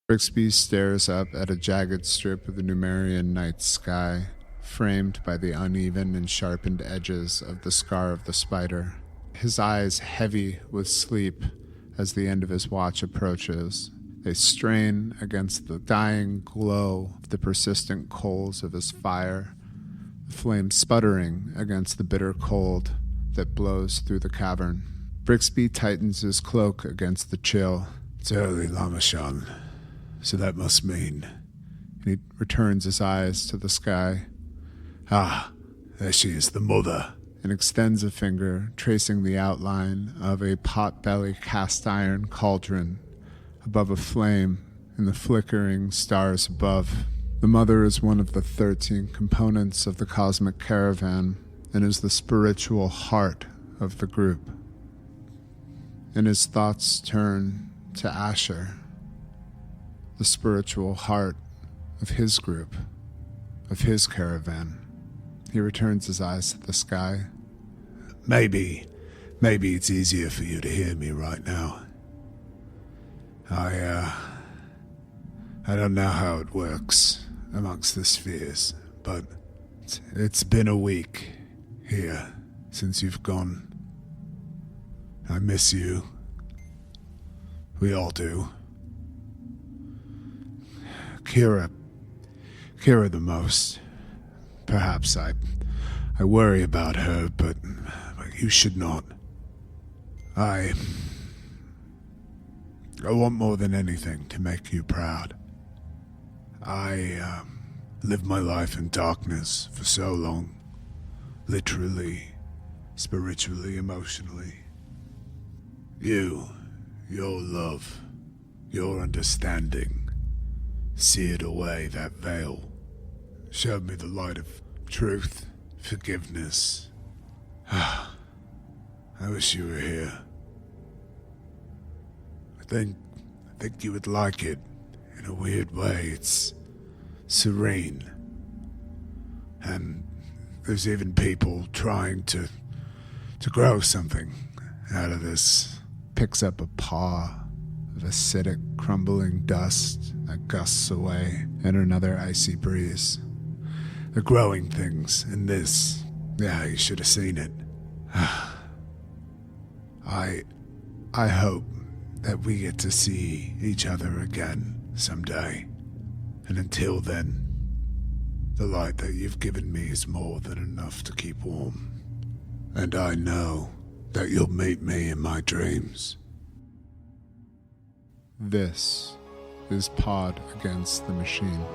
Brixby stares up at a jagged strip of the Numerian night sky, framed by the uneven and sharpened edges of the scar of the spider, his eyes heavy with sleep as the end of his watch approaches. They strain against the dying glow of the persistent coals of his fire, the flame sputtering against the bitter cold that blows through the cavern. Brixby tightens his cloak against the chill. It's early, Lamashon, so that must mean... He returns his eyes to the sky. Ah, there she is, the mother. And extends a finger, tracing the outline of a pot-belly cast-iron cauldron above a flame in the flickering stars above. The mother is one of the 13 components of the cosmic caravan and is the spiritual heart of the group. And his thoughts turn to Asher, the spiritual heart of his group, of his caravan. He returns his eyes to the sky. Maybe it's easier for you to hear me right now. I don't know how it works amongst the spheres, but it's been a week here since you've gone. I miss you. We all do. Kira the most. Perhaps I worry about her, but you should not. I want more than anything to make you proud. I lived my life in darkness for so long. Literally, spiritually, emotionally. Your love, your understanding, seared away that veil. Showed me the light of truth, forgiveness. I wish you were here. I think you would like it. In a weird way, it's serene. And there's even people trying to grow something out of this. Picks up a paw of acidic, crumbling dust that gusts away in another icy breeze. They're growing things in this. Yeah, you should have seen it. I hope that we get to see each other again someday. And until then, the light that you've given me is more than enough to keep warm. And I know that you'll meet me in my dreams. This is Pod Against the Machine.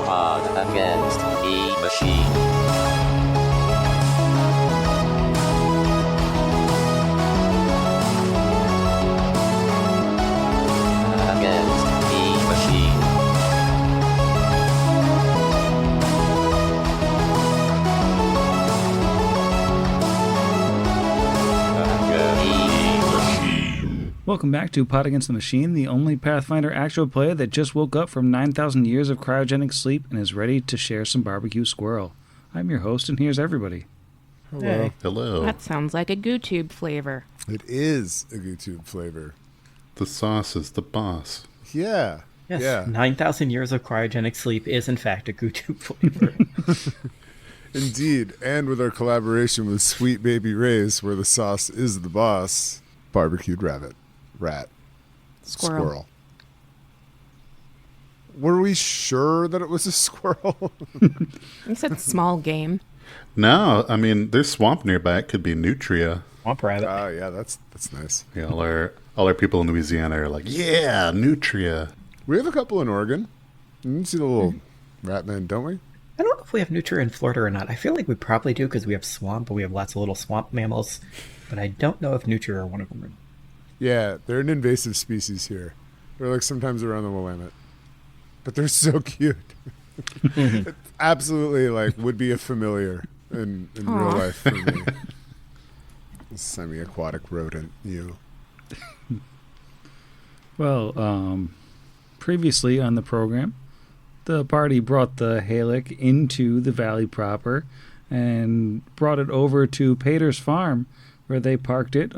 Pod Against the Machine. Welcome back to Pod Against the Machine, the only Pathfinder actual play that just woke up from 9,000 years of cryogenic sleep and is ready to share some barbecue squirrel. I'm your host, and here's everybody. Hello. Hey. Hello. That sounds like a GooTube flavor. It is a YouTube flavor. The sauce is the boss. Yeah. Yes, Yeah. 9,000 years of cryogenic sleep is in fact a GooTube flavor. Indeed. And with our collaboration with Sweet Baby Ray's, where the sauce is the boss, barbecued rabbit. Rat. Squirrel. Were we sure that it was a squirrel? You said small game. No, I mean, there's swamp nearby. It could be nutria. Swamp rabbit. Yeah, that's nice. You know, all our people in Louisiana are like, yeah, nutria. We have a couple in Oregon. You see the little rat man, don't we? I don't know if we have nutria in Florida or not. I feel like we probably do because we have swamp, but we have lots of little swamp mammals. But I don't know if nutria are one of them. Yeah, they're an invasive species here. They're like sometimes around the Willamette. But they're so cute. It's absolutely like would be a familiar in real life for me. Semi-aquatic rodent, you. Well, previously on the program, the party brought the Halleck into the valley proper and brought it over to Pater's farm, where they parked it,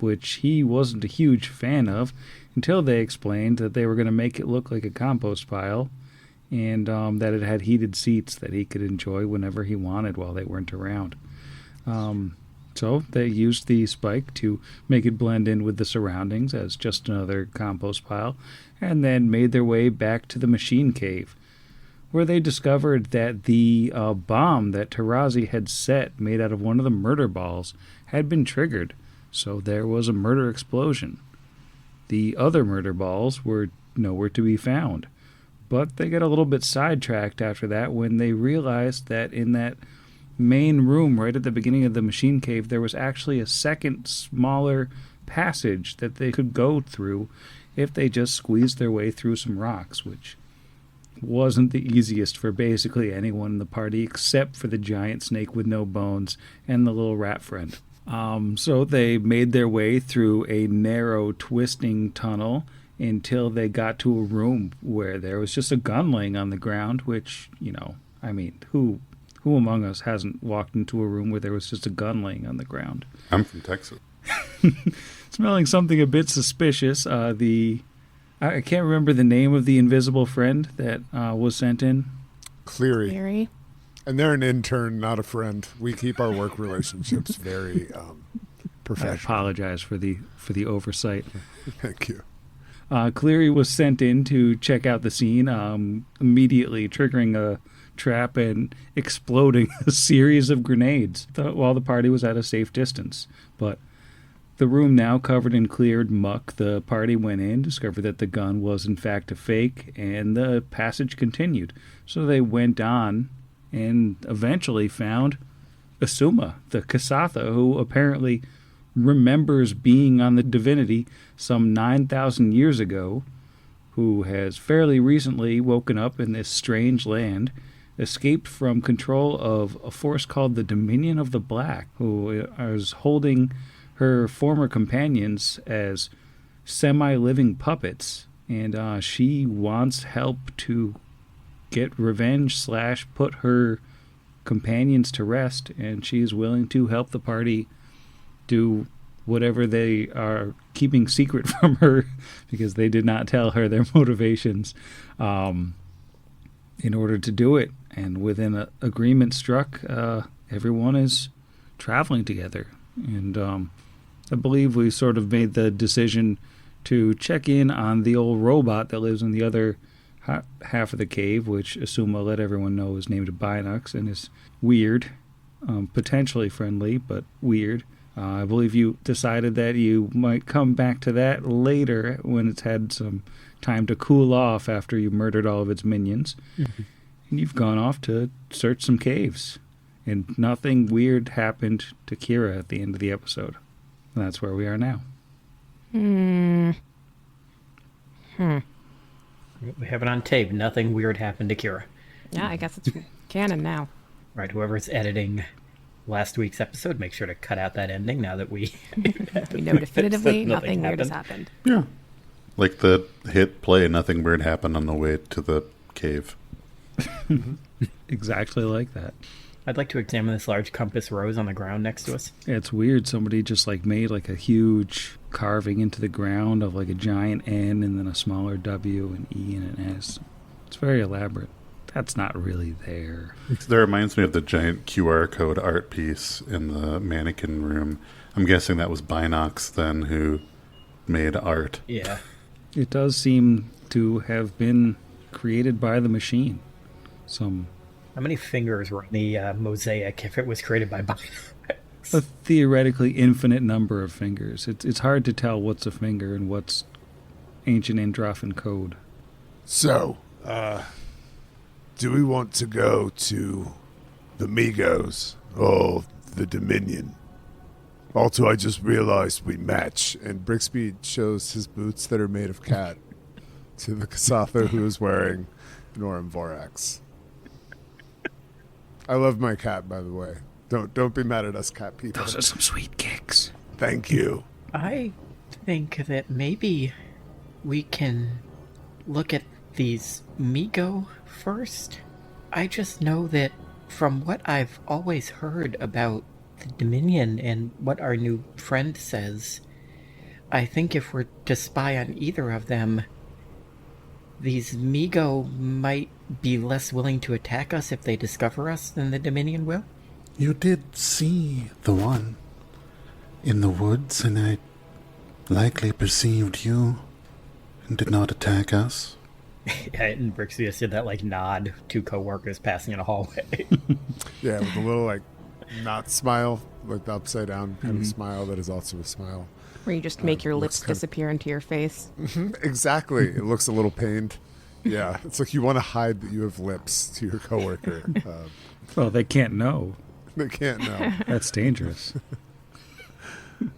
which he wasn't a huge fan of until they explained that they were going to make it look like a compost pile and that it had heated seats that he could enjoy whenever he wanted while they weren't around. So they used the spike to make it blend in with the surroundings as just another compost pile, and then made their way back to the machine cave, where they discovered that the bomb that Tarazi had set, made out of one of the murder balls, had been triggered, so there was a murder explosion. The other murder balls were nowhere to be found, but they got a little bit sidetracked after that when they realized that in that main room right at the beginning of the machine cave, there was actually a second, smaller passage that they could go through if they just squeezed their way through some rocks, which wasn't the easiest for basically anyone in the party except for the giant snake with no bones and the little rat friend. So they made their way through a narrow, twisting tunnel until they got to a room where there was just a gun laying on the ground, which, who among us hasn't walked into a room where there was just a gun laying on the ground? I'm from Texas. Smelling something a bit suspicious. I can't remember the name of the invisible friend that was sent in. Cleary. Mary. And they're an intern, not a friend. We keep our work relationships very I professional. apologize for the oversight. Thank you. Cleary was sent in to check out the scene, immediately triggering a trap and exploding a series of grenades while the party was at a safe distance. But the room now covered in cleared muck, the party went in, discovered that the gun was in fact a fake, and the passage continued. So they went on and eventually found Asuma, the Kasatha, who apparently remembers being on the Divinity some 9,000 years ago, who has fairly recently woken up in this strange land, escaped from control of a force called the Dominion of the Black, who is holding her former companions as semi-living puppets, and she wants help to get revenge / put her companions to rest, and she is willing to help the party do whatever they are keeping secret from her because they did not tell her their motivations in order to do it. And within an agreement struck, everyone is traveling together. And I believe we sort of made the decision to check in on the old robot that lives in the other half of the cave, which Asuma let everyone know is named Binux and is weird, potentially friendly, but weird. I believe you decided that you might come back to that later when it's had some time to cool off after you murdered all of its minions. Mm-hmm. And you've gone off to search some caves. And nothing weird happened to Kira at the end of the episode. And that's where we are now. We have it on tape. Nothing weird happened to Kira. Yeah, I guess it's canon now. Right, whoever's editing last week's episode, make sure to cut out that ending now that we... We know definitively nothing weird has happened. Yeah. Like the hit play, nothing weird happened on the way to the cave. Exactly like that. I'd like to examine this large compass rose on the ground next to us. Yeah, it's weird. Somebody just made a huge carving into the ground of a giant N and then a smaller W, an E, and an S. It's very elaborate. That's not really there. That reminds me of the giant QR code art piece in the mannequin room. I'm guessing that was Binox then who made art. Yeah. It does seem to have been created by the machine. How many fingers were on the mosaic if it was created by Binox? A theoretically infinite number of fingers. It's hard to tell what's a finger and what's ancient Androfan code. So, do we want to go to the Migos or the Dominion? Also, I just realized we match. And Brixby shows his boots that are made of cat to the Kasatha who is wearing an Orem Vorax. I love my cat, by the way. Don't be mad at us cat people. Those are some sweet kicks. Thank you. I think that maybe we can look at these Migo first. I just know that from what I've always heard about the Dominion and what our new friend says, I think if we're to spy on either of them, these Migo might be less willing to attack us if they discover us than the Dominion will. You did see the one in the woods, and I likely perceived you and did not attack us. Yeah, and Brixius did that, nod to coworkers passing in a hallway. Yeah, with a little, not smile, like the upside down kind of smile that is also a smile. Where you just make your lips looks kind of- disappear into your face. Exactly. It looks a little pained. Yeah, it's like you want to hide that you have lips to your coworker. Well, they can't know. They can't know. That's dangerous.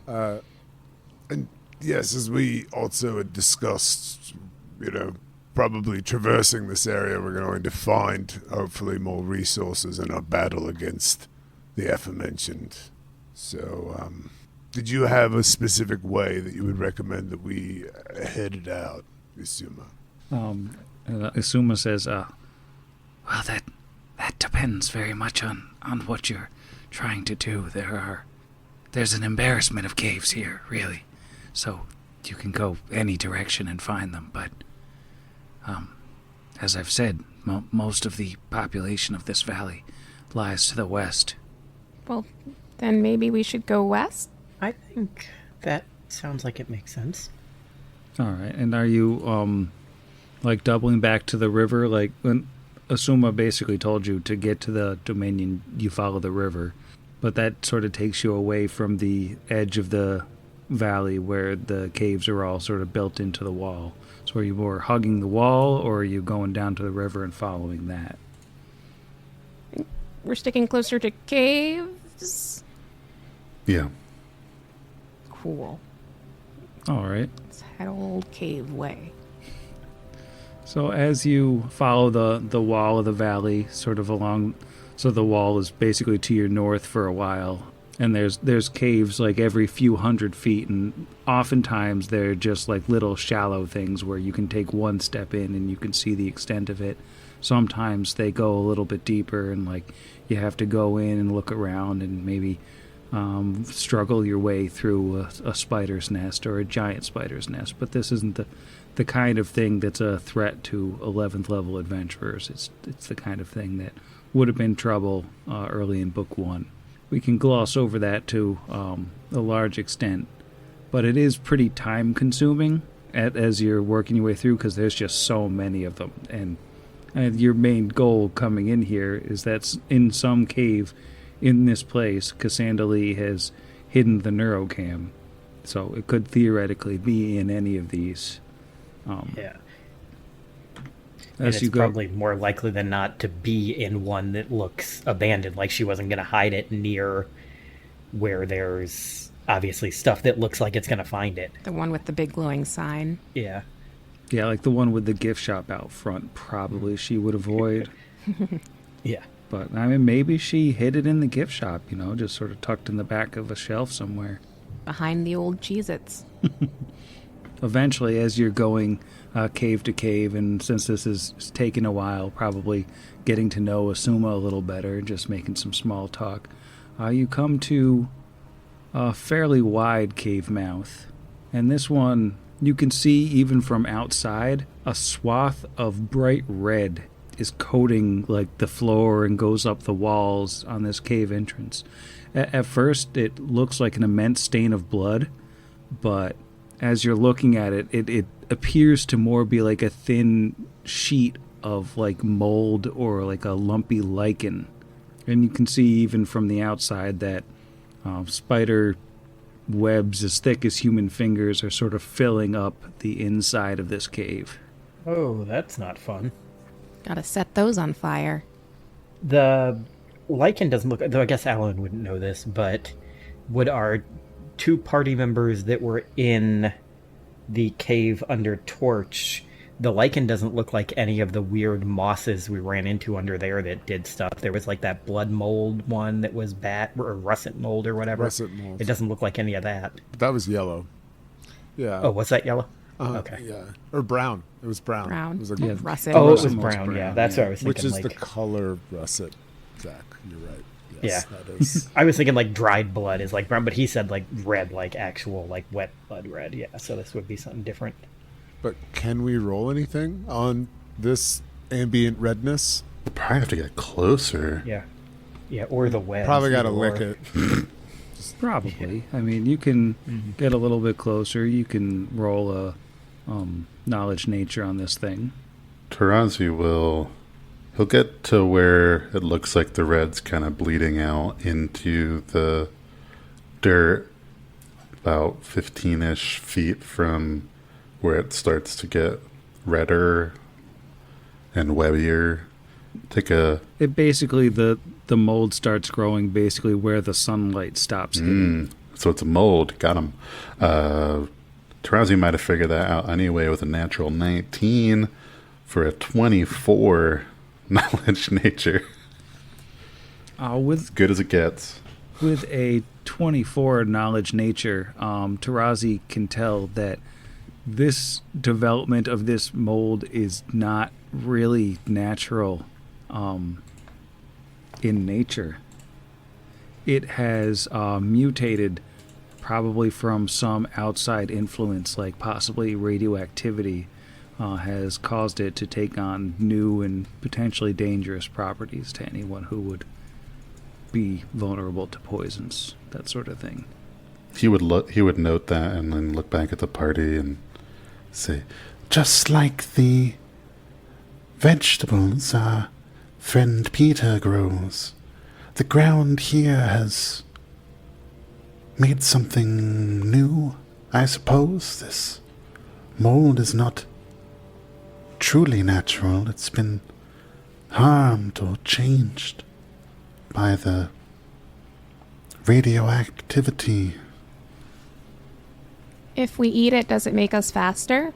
And yes, as we also had discussed, probably traversing this area, we're going to find, hopefully, more resources in our battle against the aforementioned. So, did you have a specific way that you would recommend that we headed out, Isuma? Isuma says, well, that depends very much on what you're trying to do. There's an embarrassment of caves here, really. So you can go any direction and find them, but as I've said, most of the population of this valley lies to the west. Well, then maybe we should go west? I think that sounds like it makes sense. All right, and are you doubling back to the river? Like when Asuma basically told you to get to the Dominion, you follow the river, but that sort of takes you away from the edge of the valley where the caves are all sort of built into the wall. So are you more hugging the wall, or are you going down to the river and following that? We're sticking closer to caves? Yeah. Cool. All right. Let's head old cave way. So as you follow the wall of the valley, sort of along, so the wall is basically to your north for a while, and there's caves every few hundred feet, and oftentimes they're just little shallow things where you can take one step in and you can see the extent of it. Sometimes they go a little bit deeper, and you have to go in and look around and maybe struggle your way through a spider's nest or a giant spider's nest. But this isn't the kind of thing that's a threat to 11th level adventurers. It's the kind of thing that would have been trouble early in book 1. We can gloss over that to a large extent, but it is pretty time consuming as you're working your way through, because there's just so many of them, and your main goal coming in here is that in some cave in this place, Cassandra Lee has hidden the neurocam, so it could theoretically be in any of these. Yeah. As And it's you go, probably more likely than not to be in one that looks abandoned, like she wasn't going to hide it near where there's obviously stuff that looks like it's going to find it. The one with the big glowing sign. Yeah. yeah, like the one with the gift shop out front, probably she would avoid. Yeah. But I mean, maybe she hid it in the gift shop, just sort of tucked in the back of a shelf somewhere. Behind the old Cheez-Its. Eventually, as you're going cave to cave, and since this is taking a while, probably getting to know Asuma a little better, just making some small talk, you come to a fairly wide cave mouth. And this one, you can see even from outside, a swath of bright red is coating the floor and goes up the walls on this cave entrance. At first, it looks like an immense stain of blood, but as you're looking at it, it appears to more be like a thin sheet of mold or a lumpy lichen. And you can see even from the outside that spider webs as thick as human fingers are sort of filling up the inside of this cave. Oh, that's not fun. Gotta set those on fire. The lichen doesn't look, though I guess Alan wouldn't know this, but would our 2 party members that were in the cave under torch, the lichen doesn't look like any of the weird mosses we ran into under there that did stuff. There was that blood mold one that was or russet mold or whatever. Russet mold. It doesn't look like any of that. That was yellow. Yeah. Oh, was that yellow? Okay. Yeah. Or brown. It was brown. Brown. It was Yeah. Russet. Oh, it Russet was mold's brown. brown, Yeah, that's yeah. what I was thinking. Which is the color russet, Zach. You're right. Yeah. Yeah. that is. I was thinking like dried blood is like brown, but he said like red, like actual like wet blood red. Yeah, so this would be something different. But can we roll anything on this ambient redness? We'll probably have to get closer. Yeah, yeah, or the webs. Probably got to either lick or. it. Probably. I mean, you can get a little bit closer. You can roll a knowledge nature on this thing. Tarazi he'll get to where it looks like the red's kind of bleeding out into the dirt about 15-ish feet from where it starts to get redder and webbier. It basically, the mold starts growing basically where the sunlight stops hitting. So it's a mold. Got him. Tarazi might have figured that out anyway with a natural 19 for a 24 knowledge nature. As good as it gets. With a 24 knowledge nature, Tarazi can tell that this development of this mold is not really natural in nature. It has mutated probably from some outside influence, like possibly radioactivity, has caused it to take on new and potentially dangerous properties to anyone who would be vulnerable to poisons, that sort of thing. He would note that and then look back at the party and say, Just like the vegetables our friend Peter grows, the ground here has made something new, I suppose. This mold is not truly natural. It's been harmed or changed by the radioactivity. If we eat it, does it make us faster?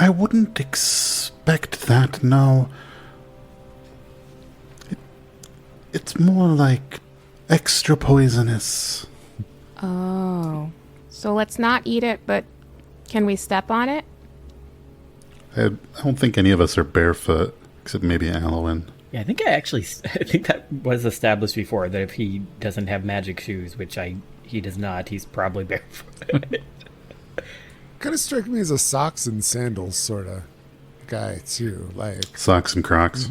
I wouldn't expect that, no. It's more like extra poisonous. Oh. So let's not eat it, but can we step on it? I don't think any of us are barefoot, except maybe Alwyn. Yeah, I think that was established before, that if he doesn't have magic shoes, which he does not, he's probably barefoot. Kind of strike me as a socks and sandals sort of guy too, like Socks and Crocs.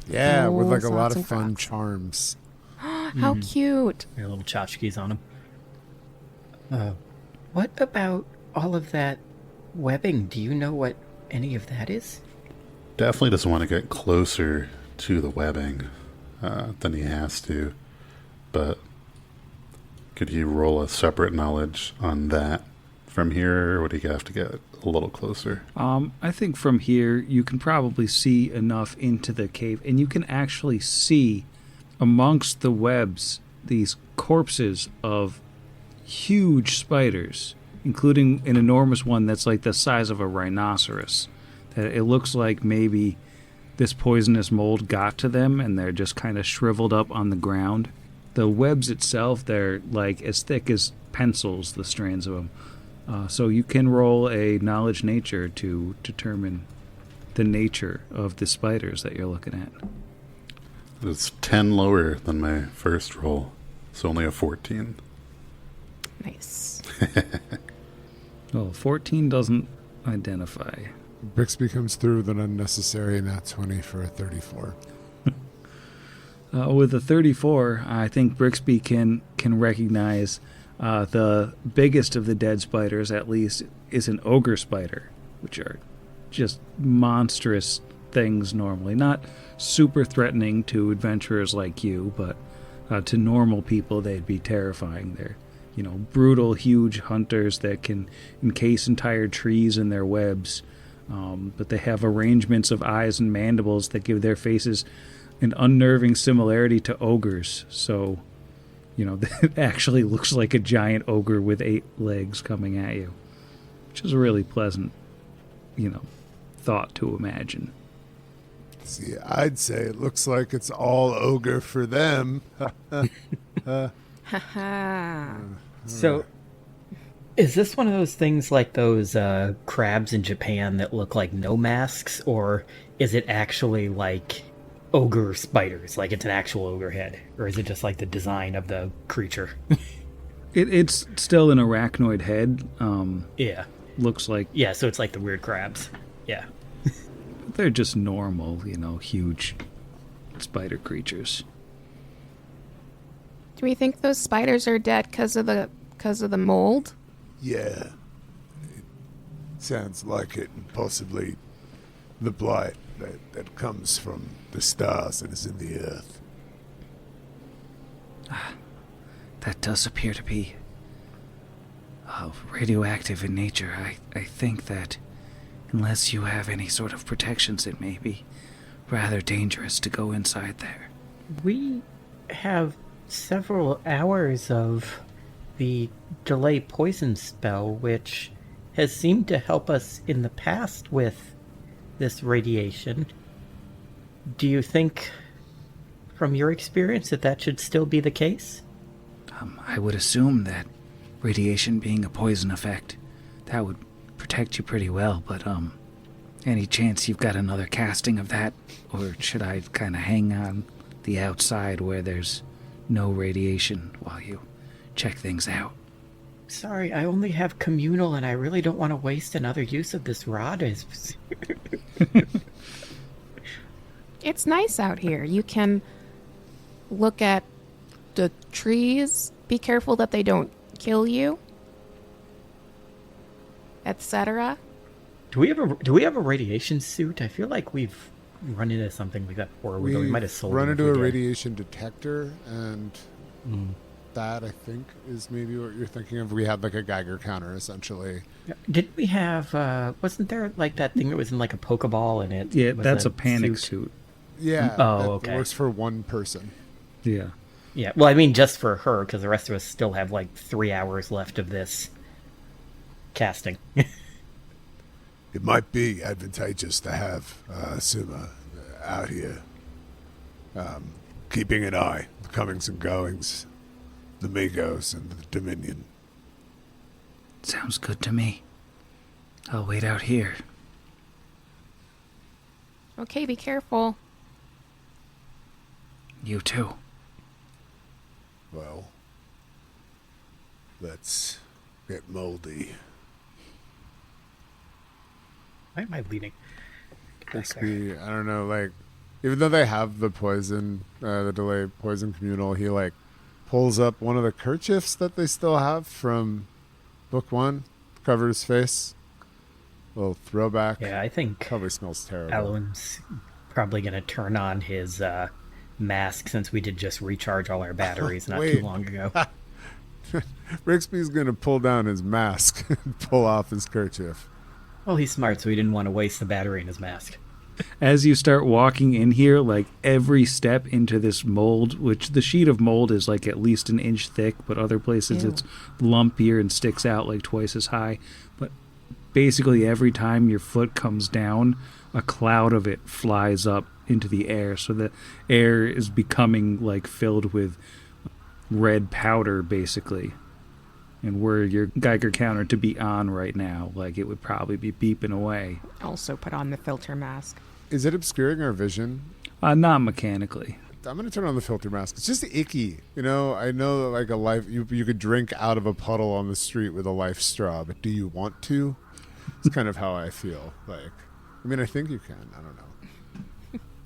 yeah, with Oh, like a lot socks of and fun Crocs. charms. How cute. There are little tchotchkes on him. What about all of that webbing? Do you know what any of that is? Definitely doesn't want to get closer to the webbing than he has to. But could you roll a separate knowledge on that from here, or would he have to get a little closer? I think from here you can probably see enough into the cave, and you can actually see amongst the webs these corpses of huge spiders, including an enormous one that's like the size of a rhinoceros. That it looks like maybe this poisonous mold got to them and they're just kind of shriveled up on the ground. The webs itself, they're like as thick as pencils, the strands of them. So you can roll a knowledge nature to determine the nature of the spiders that you're looking at. It's 10 lower than my first roll, so only a 14. Nice. Well, 14 doesn't identify. Brixby comes through with an unnecessary nat 20 for a 34. With a 34, I think Brixby can recognize the biggest of the dead spiders, at least, is an ogre spider, which are just monstrous things normally. Not super threatening to adventurers like you, but to normal people they'd be terrifying. They're, brutal, huge hunters that can encase entire trees in their webs. But they have arrangements of eyes and mandibles that give their faces an unnerving similarity to ogres. So, it actually looks like a giant ogre with 8 legs coming at you, which is a really pleasant, thought to imagine. See, I'd say it looks like it's all ogre for them. Haha. So, is this one of those things like those crabs in Japan that look like no masks, or is it actually like ogre spiders, like it's an actual ogre head, or is it just like the design of the creature? It's still an arachnoid head. Yeah. Looks like Yeah, so it's like the weird crabs. Yeah. they're just normal, huge spider creatures. Do we think those spiders are dead because of the mold? Yeah. It sounds like it, and possibly the blight that comes from the stars and is in the earth. That does appear to be radioactive in nature. I think that unless you have any sort of protections, it may be rather dangerous to go inside there. We have several hours of the delay poison spell, which has seemed to help us in the past with this radiation. Do you think, from your experience, that should still be the case? I would assume that radiation being a poison effect, that would protect you pretty well, but any chance you've got another casting of that? Or should I kind of hang on the outside where there's no radiation while you check things out? Sorry, I only have communal and I really don't want to waste another use of this rod. It's nice out here. You can look at the trees. Be careful that they don't kill you, etc. Do we have a radiation suit? I feel like we've run into something like that before. We might have sold run it if into we a did. radiation detector, and that I think is maybe what you're thinking of. We had like a Geiger counter essentially. Didn't we have? Wasn't there like that thing that was in like a Pokeball and it? Yeah, was that's a panic suit. Yeah. Oh, that okay. works for one person. Yeah. Yeah, well, I mean, just for her, because the rest of us still have like 3 hours left of this casting. It might be advantageous to have Suma out here, keeping an eye, the comings and goings, the Migos and the Dominion. Sounds good to me. I'll wait out here. Okay, be careful. You too. Well, let's get moldy. Why am I bleeding? Crispy, I don't know, like, even though they have the poison, the delay poison communal, he like pulls up one of the kerchiefs that they still have from book 1, covered his face. A little throwback. Yeah, I think Probably smells terrible. Alan's probably going to turn on his mask since we did just recharge all our batteries not too Wait. long ago. Rixby's gonna pull down his mask and pull off his kerchief. Well, he's smart, so he didn't want to waste the battery in his mask. As you start walking in here, like every step into this mold, which the sheet of mold is like at least an inch thick, but other places Ew. it's lumpier and sticks out like twice as high. But basically every time your foot comes down, a cloud of it flies up into the air. So the air is becoming like filled with red powder, basically. And were your Geiger counter to be on right now, like it would probably be beeping away. Also put on the filter mask. Is it obscuring our vision? Not mechanically. I'm gonna turn on the filter mask. It's just icky, I know that like a life you could drink out of a puddle on the street with a life straw, but do you want to? It's kind of how I feel. Like, I mean, I think you can. I don't know.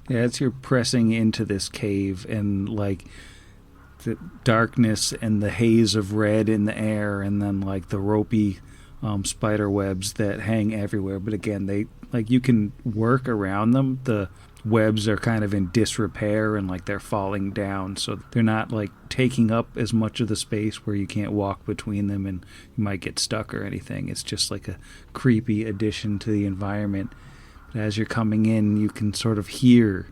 Yeah, it's you're pressing into this cave and like the darkness and the haze of red in the air, and then like the ropey spider webs that hang everywhere. But again, they like you can work around them. The webs are kind of in disrepair and like they're falling down, so they're not like taking up as much of the space where you can't walk between them and you might get stuck or anything. It's just like a creepy addition to the environment. But as you're coming in, you can sort of hear,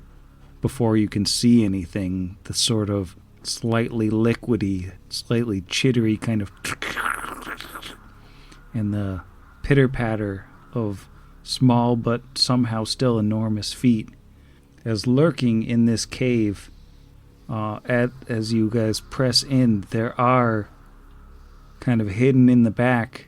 before you can see anything, the sort of slightly liquidy, slightly chittery kind of and the pitter-patter of small but somehow still enormous feet. As lurking in this cave, as you guys press in, there are kind of hidden in the back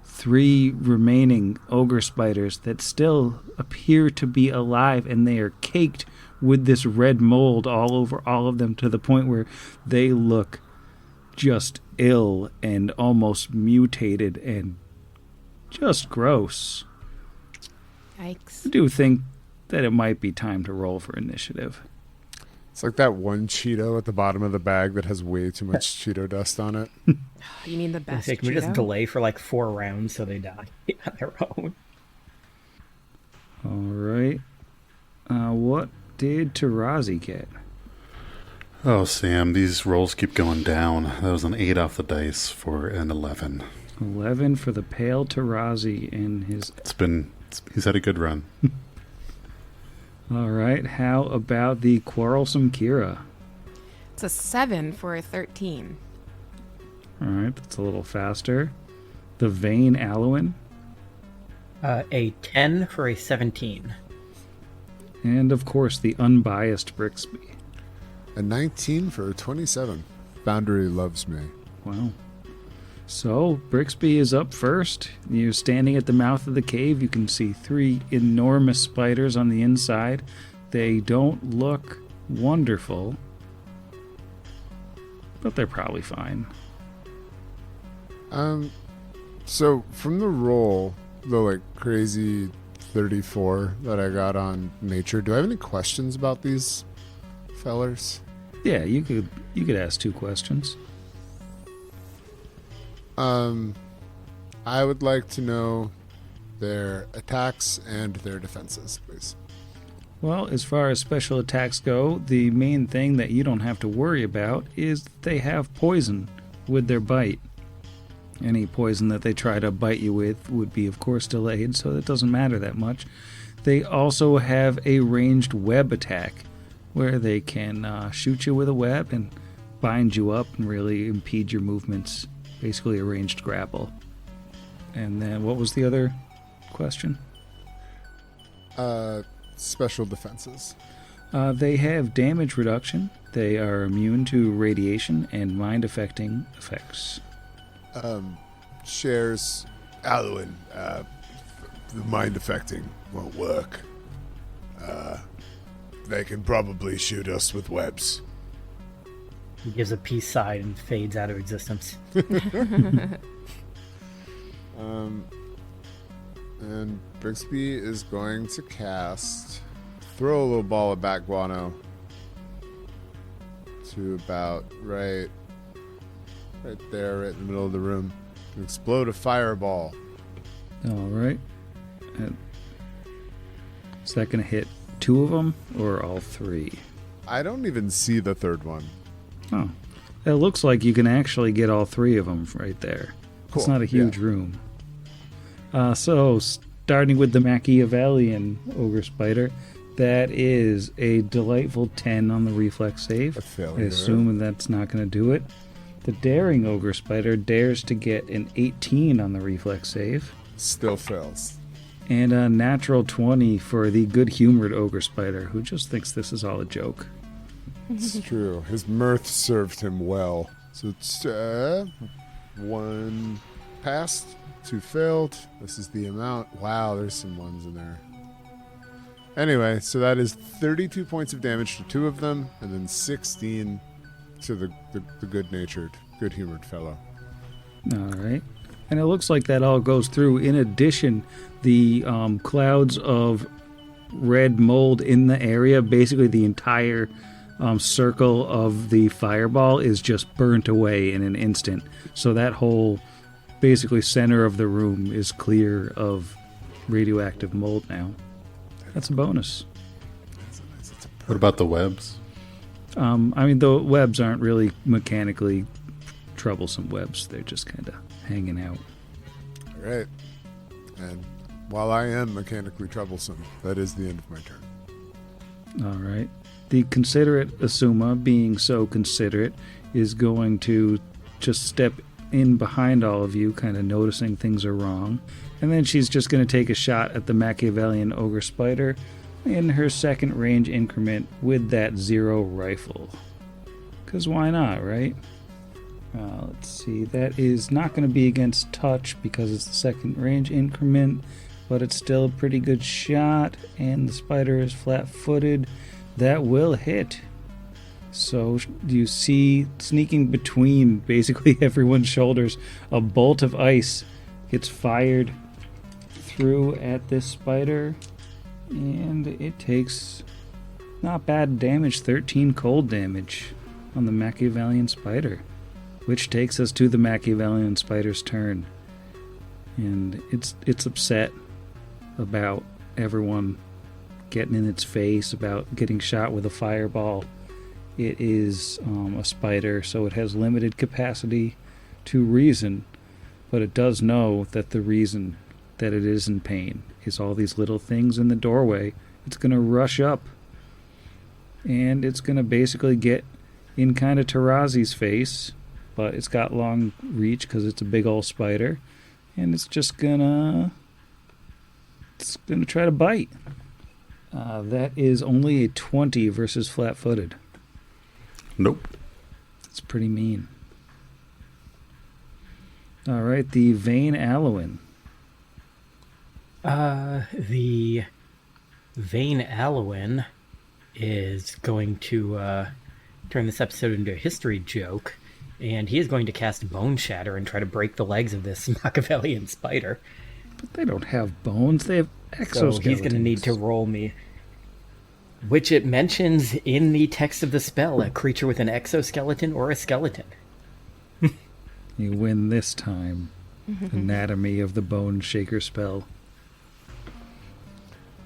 3 remaining ogre spiders that still appear to be alive, and they are caked with this red mold all over all of them to the point where they look just ill and almost mutated and just gross. Yikes. I do think that it might be time to roll for initiative. It's like that one Cheeto at the bottom of the bag that has way too much Cheeto dust on it. You mean the best Can we just Cheeto? delay for like 4 rounds so they die on their own? All right. What did Tarazi get? Oh, Sam, these rolls keep going down. That was an 8 off the dice for an 11. 11 for the pale Tarazi in his... He's had a good run. All right. How about the quarrelsome Kira? It's a 7 for a 13. All right. That's a little faster. The vain Alwyn. A 10 for a 17. And, of course, the unbiased Brixby. A 19 for a 27. Boundary loves me. Wow. So, Brixby is up first. You're standing at the mouth of the cave. You can see 3 enormous spiders on the inside. They don't look wonderful, but they're probably fine. So from the roll, the like crazy 34 that I got on nature, do I have any questions about these fellers? Yeah, you could ask 2 questions. I would like to know their attacks and their defenses, please. Well, as far as special attacks go, the main thing that you don't have to worry about is that they have poison with their bite. Any poison that they try to bite you with would be, of course, delayed, so it doesn't matter that much. They also have a ranged web attack, where they can shoot you with a web and bind you up and really impede your movements. Basically a ranged grapple. And then what was the other question? Special defenses. They have damage reduction. They are immune to radiation and mind-affecting effects. Shares Alwyn. The mind affecting won't work. They can probably shoot us with webs. He gives a peace sign and fades out of existence. And Brixby is going to throw a little ball of bat guano to about right there, right in the middle of the room, and explode a fireball. All right. Is that going to hit 2 of them or all 3? I don't even see the third one. Oh. It looks like you can actually get all 3 of them right there. Cool. It's not a huge room. So, starting with the Machiavellian Ogre Spider, that is a delightful 10 on the reflex save. A failure. I assume that's not going to do it. The Daring Ogre Spider dares to get an 18 on the reflex save. Still fails. And a natural 20 for the good-humored Ogre Spider, who just thinks this is all a joke. It's true. His mirth served him well. So it's 1 passed, 2 failed. This is the amount. Wow, there's some 1s in there. Anyway, so that is 32 points of damage to 2 of them, and then 16 to the good-natured, good-humored fellow. All right. And it looks like that all goes through. In addition, the clouds of red mold in the area, basically the entire circle of the fireball is just burnt away in an instant. So that whole basically center of the room is clear of radioactive mold now. That's a bonus. What about the webs? I mean, the webs aren't really mechanically troublesome webs. They're just kind of hanging out. All right. And while I am mechanically troublesome, that is the end of my turn. All right. The considerate Asuma, being so considerate, is going to just step in behind all of you, kind of noticing things are wrong. And then she's just going to take a shot at the Machiavellian Ogre Spider in her second range increment with that 0 rifle. Because why not, right? Let's see. That is not going to be against touch because it's the second range increment, but it's still a pretty good shot, and the spider is flat-footed. That will hit. So you see, sneaking between basically everyone's shoulders, a bolt of ice gets fired through at this spider, and it takes not bad damage, 13 cold damage on the Machiavellian spider, which takes us to the Machiavellian spider's turn. And it's upset about everyone getting in its face, about getting shot with a fireball. It is a spider, so it has limited capacity to reason, but it does know that the reason that it is in pain is all these little things in the doorway. It's going to rush up, and it's going to basically get in kind of Tarazi's face, but it's got long reach because it's a big old spider, and it's just gonna try to bite. That is only a 20 versus flat-footed. Nope. It's pretty mean. All right, the Vein Alloin. The Vein Alloin is going to turn this episode into a history joke, and he is going to cast Bone Shatter and try to break the legs of this Machiavellian spider. But they don't have bones, they have exoskeletons. So he's going to need to roll me, which it mentions in the text of the spell, a creature with an exoskeleton or a skeleton. You win this time. Anatomy of the Bone Shaker spell.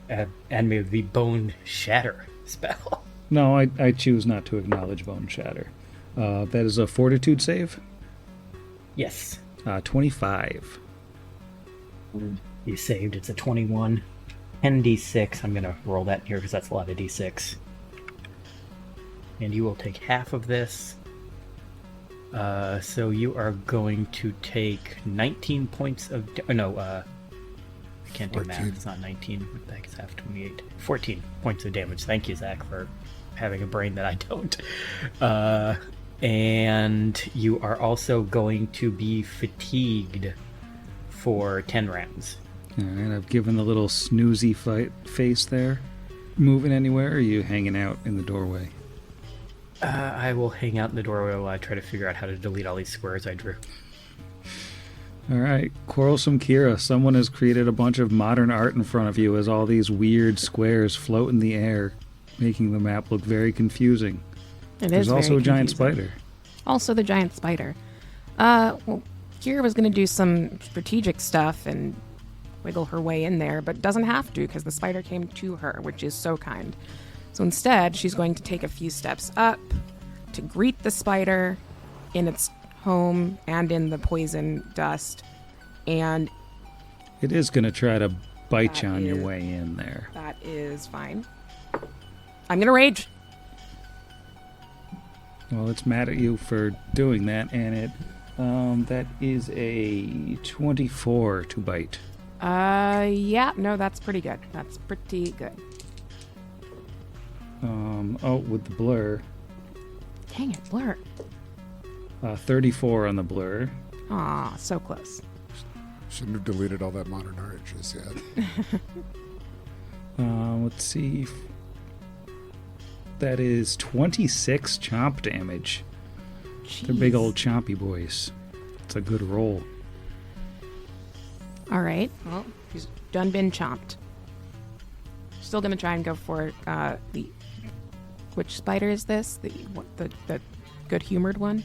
Anatomy of the Bone Shatter spell. No, I choose not to acknowledge Bone Shatter. That is a Fortitude save. Yes. 25. You saved. It's a 21. 10d6. I'm going to roll that here because that's a lot of d6. And you will take half of this. So you are going to take 19 points of... I can't do 14. math. It's not 19. What the heck is half 28? 14 points of damage. Thank you, Zach, for having a brain that I don't. And you are also going to be fatigued for 10 rounds. All right, I've given the little snoozy face there. Moving anywhere, or are you hanging out in the doorway? I will hang out in the doorway while I try to figure out how to delete all these squares I drew. All right, Quarrelsome Kira, someone has created a bunch of modern art in front of you as all these weird squares float in the air, making the map look very confusing. There's also a giant spider. Also the giant spider. Well, Kira was going to do some strategic stuff and wiggle her way in there, but doesn't have to because the spider came to her, which is so kind. So instead, she's going to take a few steps up to greet the spider in its home and in the poison dust, and it is going to try to bite you on your is- way in there. that is fine. I'm going to rage. Well, it's mad at you for doing that, and it that is a 24 to bite. Yeah, no, that's pretty good. That's pretty good. With the blur, Dang it, Blur. 34 on the blur. Aw, so close. Shouldn't have deleted all that modern art just yet. Let's see. That is 26 chomp damage. They're big Jeez. old chompy boys. It's a good roll. All right. Well, she's done been chomped. Still gonna try and go for the. Which spider is this? The good-humored one?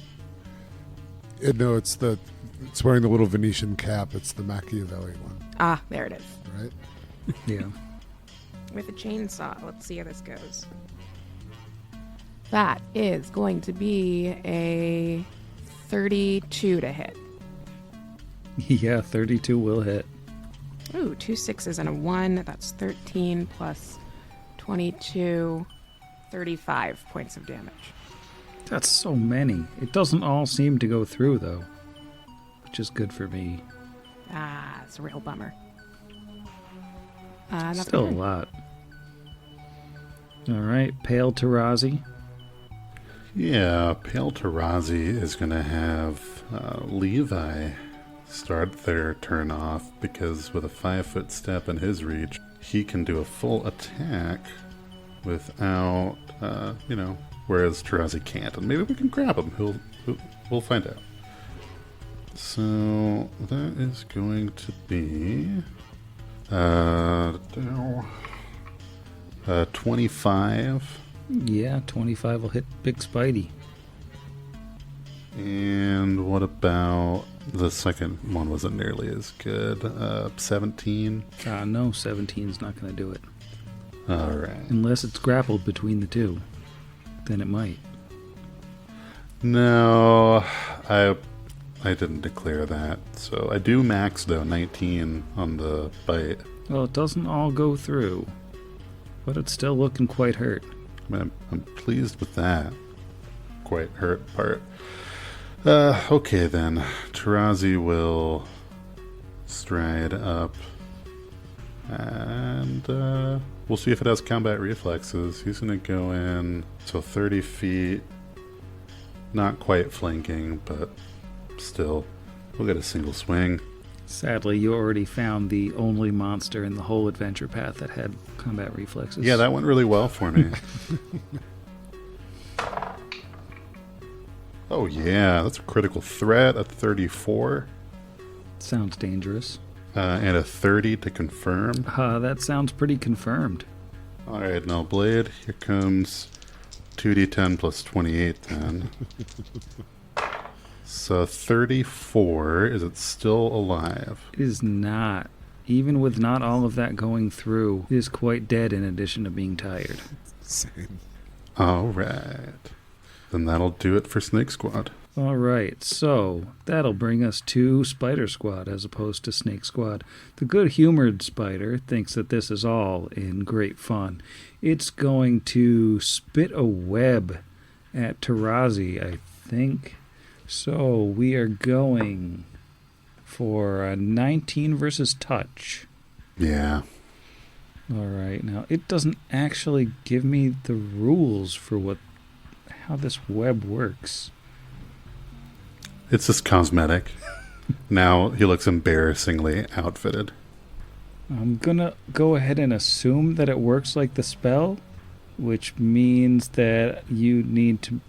No, it's wearing the little Venetian cap. It's the Machiavelli one, Ah, there it is. right? Yeah. With a chainsaw. Let's see how this goes. That is going to be a 32 to hit. Yeah, 32 will hit. Ooh, 2 6s and a 1. That's 13 plus 22, 35 points of damage. That's so many. It doesn't all seem to go through, though, which is good for me. Ah, it's a real bummer. That's Still a good. lot. All right, Pale Tarazi. Yeah, Pale Tarazi is going to have Levi start their turn off because with a 5-foot step in his reach, he can do a full attack without, whereas Tarazi can't. And maybe we can grab him. We'll find out. So that is going to be 25. Yeah, 25 will hit Big Spidey. And what about the second one? Wasn't nearly as good. 17. No, 17's not going to do it. All right. Unless it's grappled between the two. Then it might. No, I didn't declare that. So I do max, though, 19 on the bite. Well, it doesn't all go through. But it's still looking quite hurt. I'm pleased with that. Quite hurt part. Okay, then. Tarazi will stride up. And we'll see if it has combat reflexes. He's going to go in. So 30 feet. Not quite flanking, but still. We'll get a single swing. Sadly, you already found the only monster in the whole adventure path that had combat reflexes. Yeah, that went really well for me. Oh, yeah. That's a critical threat. A 34. Sounds dangerous. And a 30 to confirm. That sounds pretty confirmed. All right, now Blade. Here comes 2d10 plus 28 then. So 34. Is it still alive? It is not. Even with not all of that going through, it is quite dead in addition to being tired. Same. All right. Then that'll do it for Snake Squad. All right, so that'll bring us to Spider Squad as opposed to Snake Squad. The good-humored spider thinks that this is all in great fun. It's going to spit a web at Tarazi, I think. So we are going for a 19 versus touch. Yeah. All right, now it doesn't actually give me the rules for how this web works. It's just cosmetic. Now he looks embarrassingly outfitted. I'm gonna go ahead and assume that it works like the spell, which means that you need to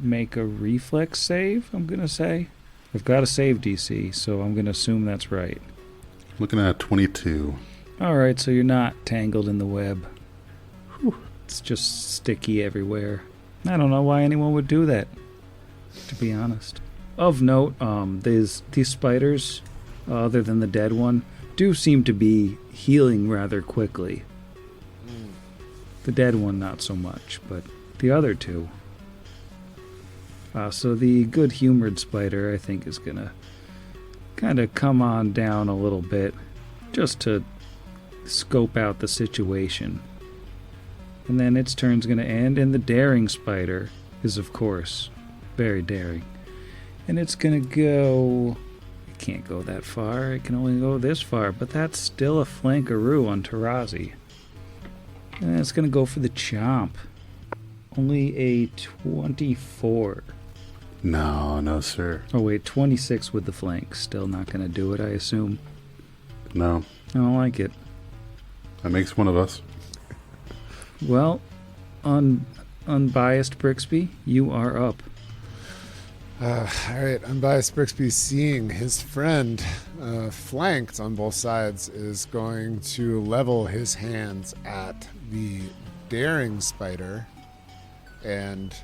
make a reflex save, I'm gonna say. I've got a save DC, so I'm gonna assume that's right. Looking at 22. Alright, so you're not tangled in the web. Whew, it's just sticky everywhere. I don't know why anyone would do that, to be honest. Of note, these spiders, other than the dead one, do seem to be healing rather quickly. The dead one, not so much, but the other two. So the good-humored spider, I think, is going to kind of come on down a little bit, just to scope out the situation. And then its turn's going to end, and the daring spider is, of course, very daring. And it's going to go... It can't go that far. It can only go this far. But that's still a flankaroo on Tarazi. And it's going to go for the chomp. Only a 24. No, sir. Oh, wait. 26 with the flank. Still not going to do it, I assume. No. I don't like it. That makes one of us. Well, unbiased Brixby, you are up. All right, unbiased Brixby, seeing his friend flanked on both sides, is going to level his hands at the daring spider and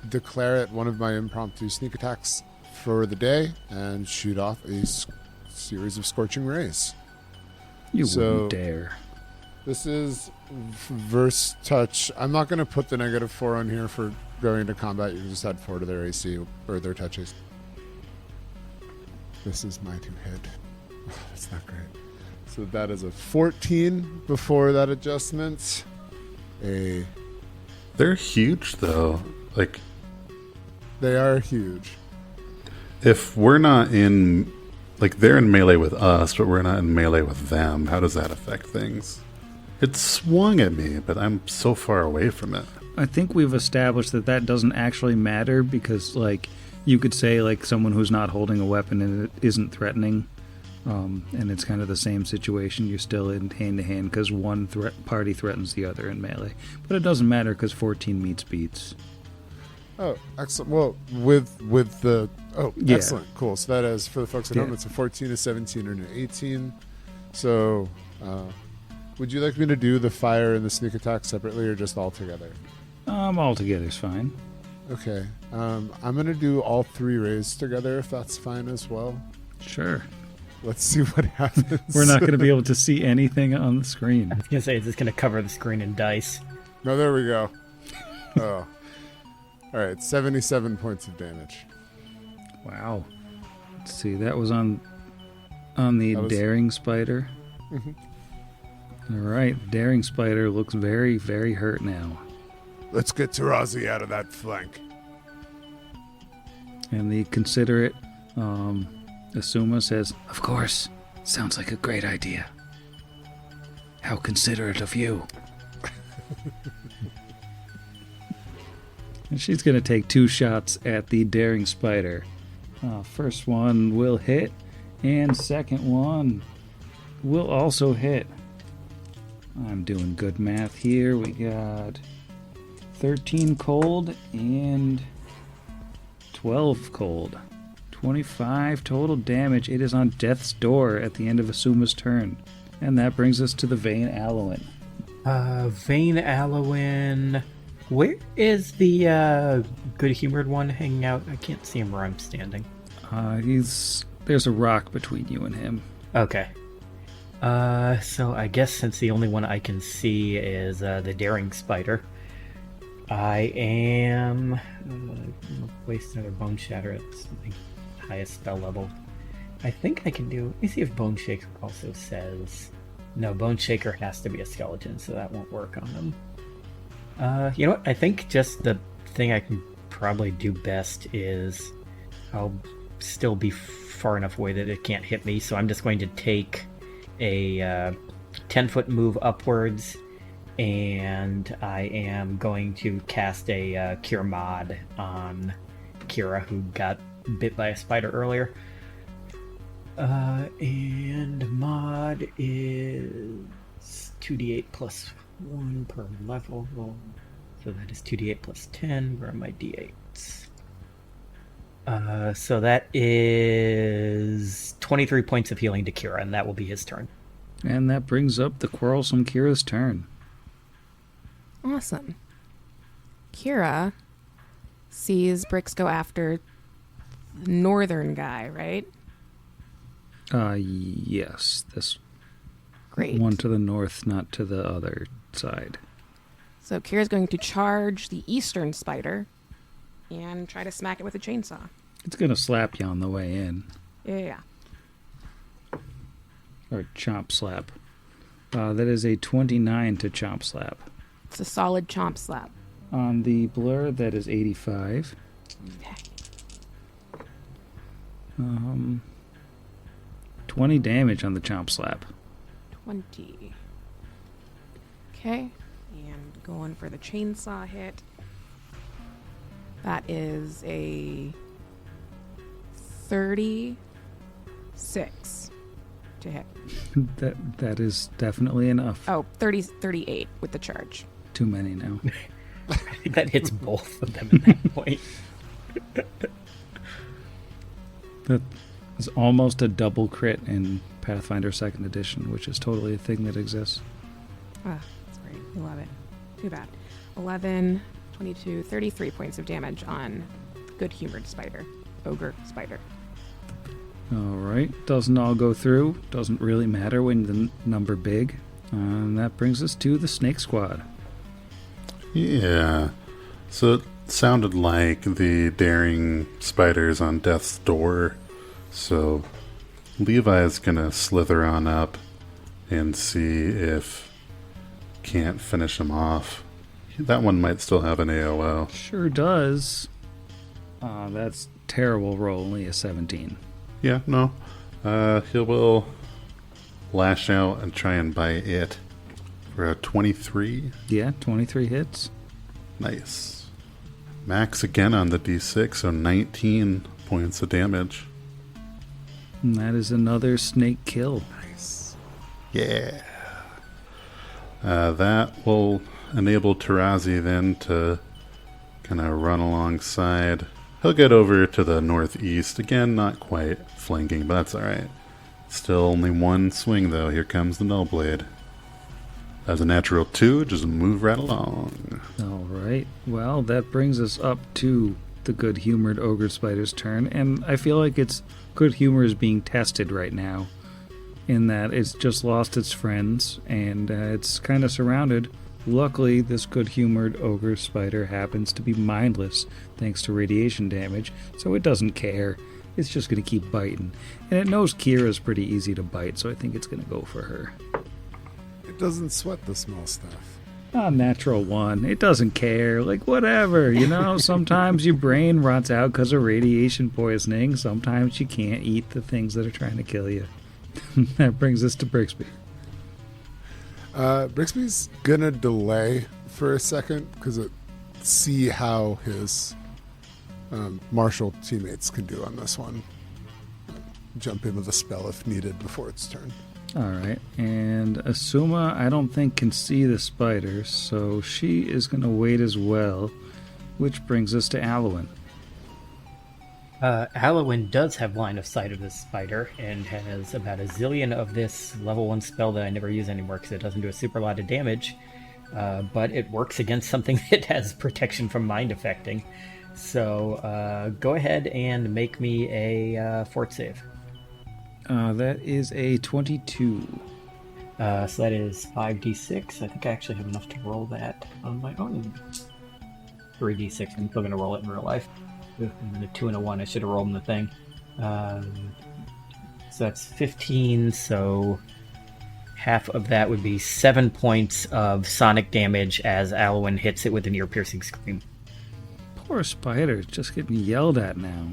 declare it one of my impromptu sneak attacks for the day and shoot off a series of scorching rays. You wouldn't dare. This is verse touch. I'm not going to put the -4 on here for going into combat. You can just add 4 to their AC or their touches. This is my 2 hit. Oh, that's not great. So that is a 14 before that adjustment. They're huge, though. Like, they are huge. if we're not in... Like, they're in melee with us, but we're not in melee with them. How does that affect things? It swung at me, but I'm so far away from it. I think we've established that doesn't actually matter because, like, you could say, like, someone who's not holding a weapon and it isn't threatening And it's kind of the same situation. You're still in hand-to-hand because one party threatens the other in melee. But it doesn't matter because 14 meets beats. Oh, excellent. Well, with the... Oh, Yeah. excellent. Cool. So that is, for the folks at home, it's a 14, a 17, and an 18. So, would you like me to do the fire and the sneak attack separately or just all together? All together's fine. Okay. I'm going to do all 3 rays together if that's fine as well. Sure. Let's see what happens. We're not going to be able to see anything on the screen. I was gonna say, is this gonna cover the screen in dice? No, there we go. Oh. All right, 77 points of damage. Wow. Let's see. That was on the daring spider. All right. Daring spider looks very, very hurt now. Let's get Tarazi out of that flank. And the considerate Asuma says, "Of course. Sounds like a great idea. How considerate of you." And she's going to take 2 shots at the daring spider. First one will hit, and second one will also hit. I'm doing good math here. We got 13 cold and 12 cold. 25 total damage. It is on death's door at the end of Asuma's turn. And that brings us to the Vane Allowan. Vane Allowan. Where is the good-humored one hanging out? I can't see him where I'm standing. There's a rock between you and him. Okay. So I guess since the only one I can see is the daring spider, I am waste another bone shatter at my highest spell level. I think I can do. Let me see if Bone Shaker also says. No, Bone Shaker has to be a skeleton, so that won't work on him. You know what? I think just the thing I can probably do best is I'll still be far enough away that it can't hit me, so I'm just going to take a 10-foot move upwards, and I am going to cast a Cure Mod on Kira, who got bit by a spider earlier. And Mod is 2d8 plus 1 per level. So that is 2d8 plus 10. Where are my d8s? So that is 23 points of healing to Kira, and that will be his turn. And that brings up the quarrelsome Kira's turn. Awesome. Kira sees Brix go after the northern guy, right? Yes. This Great. one to the north, not to the other side. So Kira's going to charge the eastern spider and try to smack it with a chainsaw. It's going to slap you on the way in. Yeah. Or chomp slap. That is a 29 to chomp slap. It's a solid chomp slap. On the blur, that is 85. Okay. 20 damage on the chomp slap. 20. Okay. And going for the chainsaw hit. That is a 36 to hit. That is definitely enough. Oh, 38 with the charge. Too many now. I think that hits both of them at that point. That is almost a double crit in Pathfinder 2nd Edition, which is totally a thing that exists. Ah, that's great. We love it. Too bad. 11, 22, 33 points of damage on good-humored spider. Ogre spider. Alright, doesn't all go through. Doesn't really matter when the number big. And that brings us to the Snake Squad. Yeah. So it sounded like the daring spiders on death's door. So Levi's gonna slither on up and see if can't finish him off. That one might still have an AOL. Sure does. That's terrible roll, only a 17. Yeah, no. He will lash out and try and bite it for a 23. Yeah, 23 hits. Nice. Max again on the d6, so 19 points of damage. And that is another snake kill. Nice. Yeah. That will enable Tarazi then to kind of run alongside. He'll get over to the northeast. Again, not quite flanking, but that's alright. Still only one swing, though. Here comes the Nullblade. As a natural 2, just move right along. Alright, well, that brings us up to the good-humored ogre spider's turn, and I feel like its good humor is being tested right now, in that it's just lost its friends, and it's kind of surrounded. Luckily, this good-humored ogre spider happens to be mindless, thanks to radiation damage, so it doesn't care. It's just going to keep biting. And it knows Kira's pretty easy to bite, so I think it's going to go for her. It doesn't sweat the small stuff. Ah, natural 1. It doesn't care. Like, whatever, you know? Sometimes your brain rots out because of radiation poisoning. Sometimes you can't eat the things that are trying to kill you. That brings us to Brixby. Brixby's gonna delay for a second because see how his martial teammates can do on this one. Jump in with a spell if needed before its turn. Alright, and Asuma, I don't think, can see the spider, so she is going to wait as well, which brings us to Alwyn. Alwyn does have line of sight of this spider and has about a zillion of this level 1 spell that I never use anymore because it doesn't do a super lot of damage, but it works against something that has protection from mind affecting. So go ahead and make me a fort save. That is a 22. So that is 5d6. I think I actually have enough to roll that on my own. 3d6. I'm still going to roll it in real life. And then a 2 and a 1. I should have rolled in the thing. So that's 15. So half of that would be 7 points of sonic damage as Alwyn hits it with an ear-piercing scream. Poor spider, it's just getting yelled at now.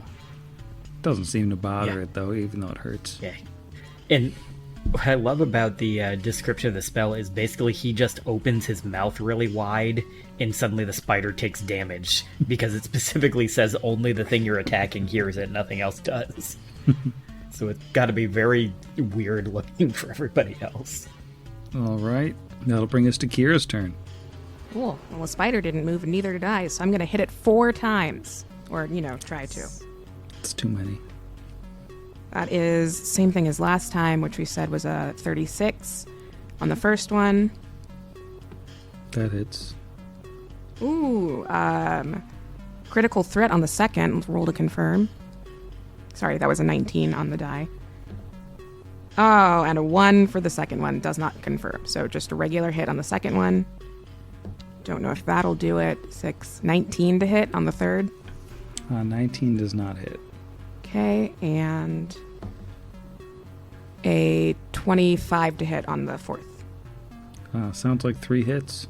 Doesn't seem to bother it, though, even though it hurts. Yeah. And what I love about the description of the spell is basically he just opens his mouth really wide and suddenly the spider takes damage because it specifically says only the thing you're attacking hears it, nothing else does. So it's got to be very weird looking for everybody else. All right. That'll bring us to Kira's turn. Cool. Well, the spider didn't move, and neither did I, so I'm going to hit it 4 times. Or, try to. It's too many. That is same thing as last time, which we said was a 36 on the first one. That hits. Ooh, critical threat on the second. Roll to confirm. Sorry, that was a 19 on the die. Oh, and a 1 for the second one. Does not confirm. So just a regular hit on the second one. Don't know if that'll do it. 19 to hit on the third. 19 does not hit. Okay, and a 25 to hit on the fourth. Sounds like 3 hits.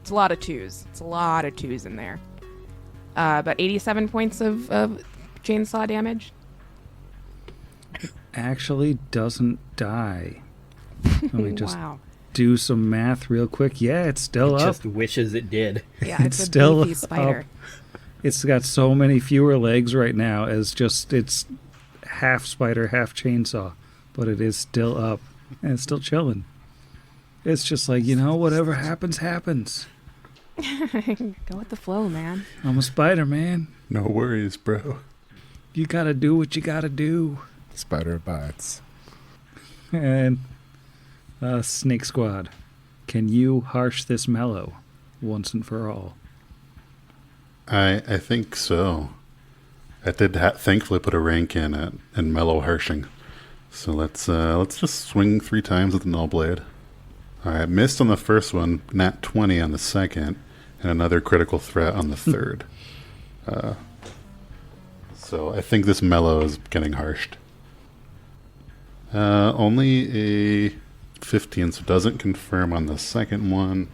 It's a lot of 2s. It's a lot of 2s in there. But 87 points of chainsaw damage. Actually doesn't die. Let me just Wow. do some math real quick. Yeah, it's still It up. just wishes it did. Yeah, It's it's a still beefy spider. up. It's got so many fewer legs right now as just it's half spider, half chainsaw. But it is still up. And it's still chilling. It's just like, whatever happens, happens. Go with the flow, man. I'm a spider, man. No worries, bro. You gotta do what you gotta do. Spider bites. And Snake Squad, can you harsh this mellow once and for all? I think so. I did thankfully put a rank in it and mellow harshing. So let's just swing 3 times with the Nullblade. Alright, missed on the first one, nat 20 on the second, and another critical threat on the third. So I think this mellow is getting harshed. Only a 15, so doesn't confirm on the second one.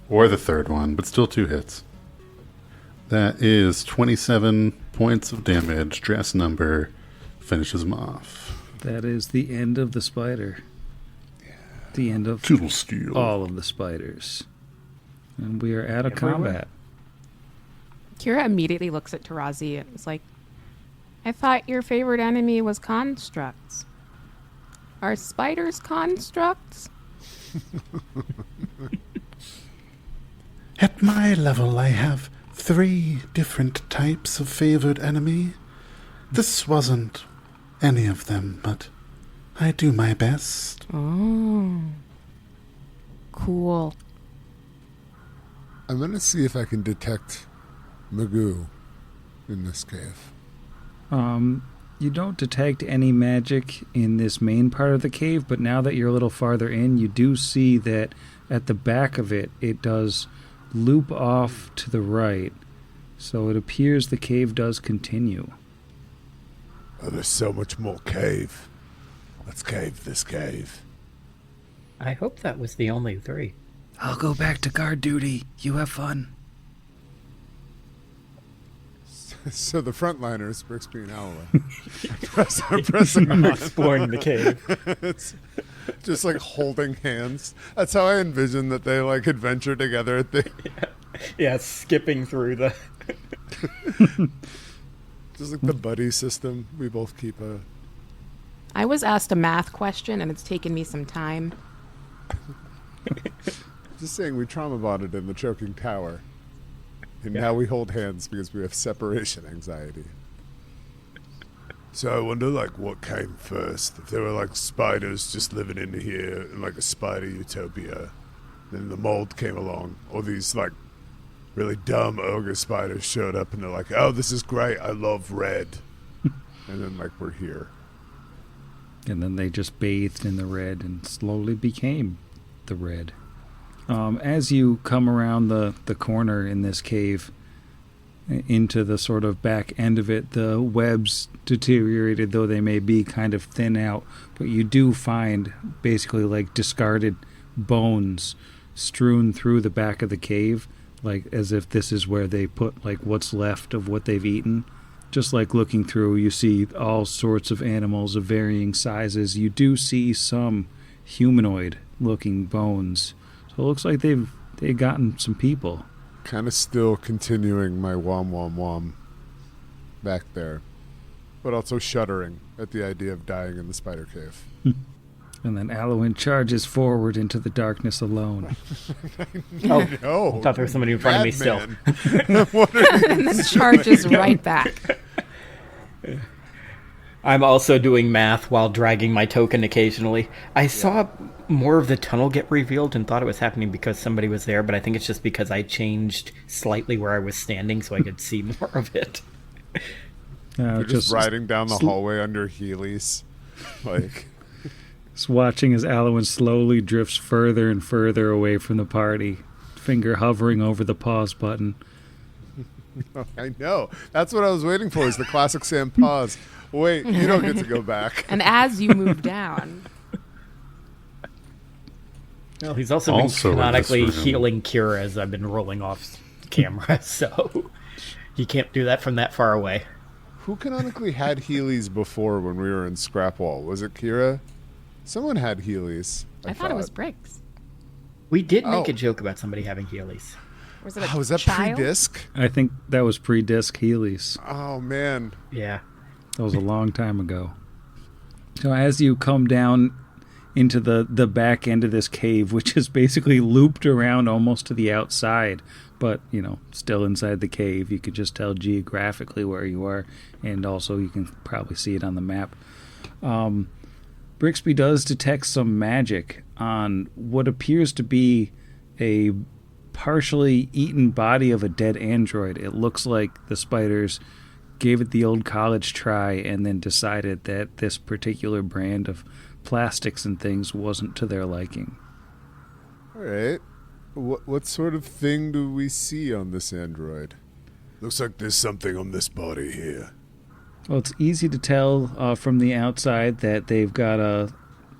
Or the third one, but still 2 hits. That is 27 points of damage. Dress number finishes him off. That is the end of the spider. The end of Toodle steel. all of the spiders. And we are out of Everyone. combat. Kira immediately looks at Tarazi and is like, I thought your favorite enemy was constructs. Are spiders constructs? At my level, I have 3 different types of favored enemy. This wasn't any of them, but I do my best. Oh. Cool. I'm going to see if I can detect Magoo in this cave. You don't detect any magic in this main part of the cave, but now that you're a little farther in, you do see that at the back of it, it does loop off to the right. So it appears the cave does continue. Oh, there's so much more cave. Let's cave this cave. I hope that was the only 3. I'll go back to guard duty. You have fun. So the frontliners, Brixby and Alwyn, are pressing on. Exploring the cave. It's just like holding hands. That's how I envision that they like adventure together at the... Yeah, skipping through the... Just like the buddy system. We both keep a... I was asked a math question, and it's taken me some time. Just saying, we trauma bonded in the choking tower. And now we hold hands because we have separation anxiety. So I wonder, like, what came first. If there were, like, spiders just living in here in, like, a spider utopia, then the mold came along. Or these, like, really dumb ogre spiders showed up and they're like, oh, this is great. I love red. And then, like, we're here. And then they just bathed in the red and slowly became the red. As you come around the corner in this cave, into the sort of back end of it, the webs, deteriorated though they may be, kind of thin out, but you do find basically like discarded bones strewn through the back of the cave, like as if this is where they put like what's left of what they've eaten. Just like looking through, you see all sorts of animals of varying sizes. You do see some humanoid looking bones. So it looks like they've gotten some people. Kind of still continuing my wom back there. But also shuddering at the idea of dying in the spider cave. And then Alwyn charges forward into the darkness alone. Oh, No. I thought there was somebody in front of me still. And then charges right back. I'm also doing math while dragging my token occasionally. I saw more of the tunnel get revealed and thought it was happening because somebody was there, but I think it's just because I changed slightly where I was standing so I could see more of it. You're just riding down the hallway under Heelys. Like... Just watching as Alwyn slowly drifts further and further away from the party, finger hovering over the pause button. I know. That's what I was waiting for, is the classic Sam pause. Wait, you don't get to go back. And as you move down... Well, he's also Also been in this canonically room. healing Kira as I've been rolling off camera, so he can't do that from that far away. Who canonically had Heelys before when we were in Scrapwall? Was it Kira? Someone had Heelys. I thought it was Briggs. We did make Oh. a joke about somebody having Heelys. Was it a Was that child? pre-disc? I think that was pre-disc Heelys. Oh, man. Yeah. That was a long time ago. So as you come down into the back end of this cave, which is basically looped around almost to the outside, but, you know, still inside the cave, you could just tell geographically where you are, and also you can probably see it on the map. Brixby does detect some magic on what appears to be a partially eaten body of a dead android. It looks like the spiders gave it the old college try and then decided that this particular brand of plastics and things wasn't to their liking. All right. What sort of thing do we see on this android? Looks like there's something on this body here. Well, it's easy to tell from the outside that they've got a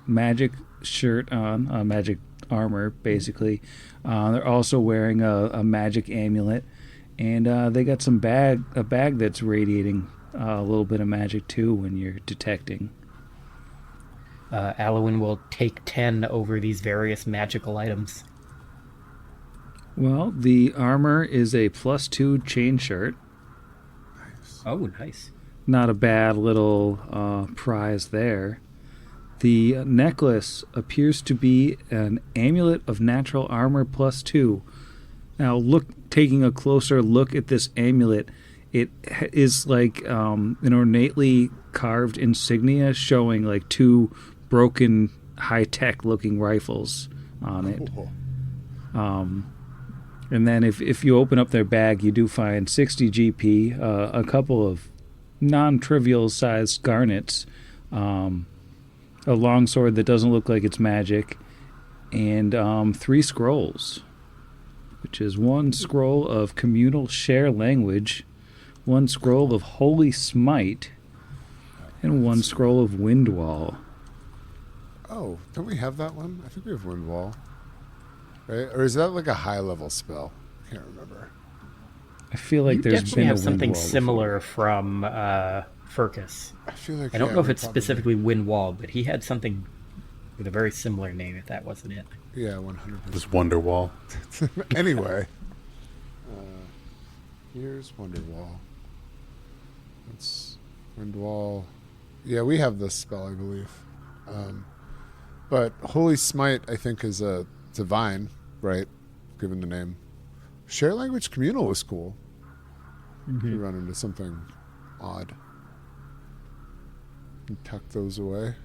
magic shirt on, a magic armor, basically. They're also wearing a magic amulet, and they got a bag that's radiating a little bit of magic too when you're detecting. Alwyn will take 10 over these various magical items. Well, the armor is a +2 chain shirt. Oh, nice. not a bad little prize there. The necklace appears to be an amulet of natural armor +2. Now, taking a closer look at this amulet, it is like an ornately carved insignia showing like 2 broken, high-tech looking rifles on it. And then if you open up their bag, you do find 60 GP, a couple of non-trivial sized garnets, a longsword that doesn't look like it's magic, and 3 scrolls, which is 1 scroll of communal share language, 1 scroll of holy smite, and 1 scroll of windwall. Oh, don't we have that one? I think we have Windwall. Right? Or is that like a high-level spell? I can't remember. I feel like You there's definitely been have a something windwall similar from Furcus. I feel like I don't yeah, know if we it's probably- specifically Windwall, but he had something with a very similar name, if that wasn't it. Yeah, 100%. This Wonderwall. Anyway, here's Wonderwall. It's Windwall. Yeah, we have this spell, I believe. But Holy Smite, I think, is a divine, right? Given the name. Share Language Communal is cool. You run into something odd. You tuck those away.